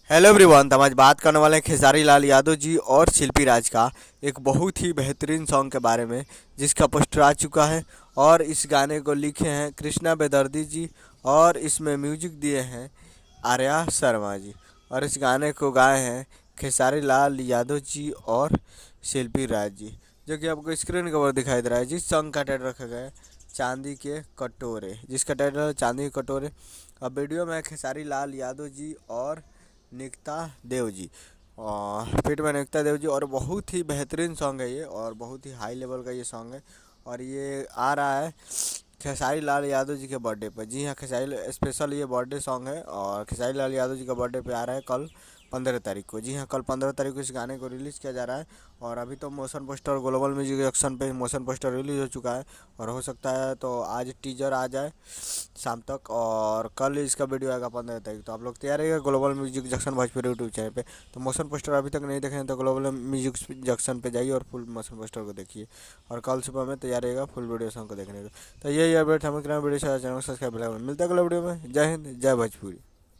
Hello everyone. तो हम आज बात करने वाले हैं खेसारी लाल यादव जी और शिल्पी राज का एक बहुत ही बेहतरीन सॉन्ग के बारे में, जिसका पोस्टर आ चुका है। और इस गाने को लिखे हैं कृष्णा बेदर्दी जी और इसमें म्यूजिक दिए हैं आर्या शर्मा जी। और इस गाने को गाए हैं खेसारी लाल यादव जी और शिल्पी राज जी, जो कि आपको स्क्रीन के ऊपर दिखाई दे रहा है। जिस सॉन्ग का टाइटल रखा गया है चांदी के कटोरे, जिसका टाइटल है चांदी के कटोरे। अब वीडियो में खेसारी लाल यादव जी और निकिता देव जी, और फिट में निकिता देव जी। और बहुत ही बेहतरीन सॉन्ग है ये, और बहुत ही हाई लेवल का ये सॉन्ग है। और ये आ रहा है खेसारी लाल यादव जी के बर्थडे पर। जी हाँ, खेसारी स्पेशल ये बर्थडे सॉन्ग है, और खेसारी लाल यादव जी का बर्थडे पे आ रहा है कल 15 तारीख को। जी हाँ, कल 15 तारीख को इस गाने को रिलीज़ किया जा रहा है। और अभी तो motion poster global music action पे मोशन पोस्टर रिलीज़ हो चुका है, और हो सकता है तो आज टीजर आ जाए शाम तक, और कल इसका वीडियो आएगा 15 तारीख। तो आप लोग तैयार रहिएगा global music junction Bhojpuri YouTube channel पे। तो मोशन पोस्टर अभी तक नहीं देखे हैं तो ग्लोबल म्यूजिक जंक्शन पे जाइए और फुल मोशन पोस्टर को देखिए। और कल सुबह में तैयार रहेगा फुल वीडियो सॉन्ग को देखने को। तो यही अपडेट हमें वीडियो चैनल को सब्सक्राइब मिलता है अगला वीडियो में। जय हिंद, जय भोजपुरी।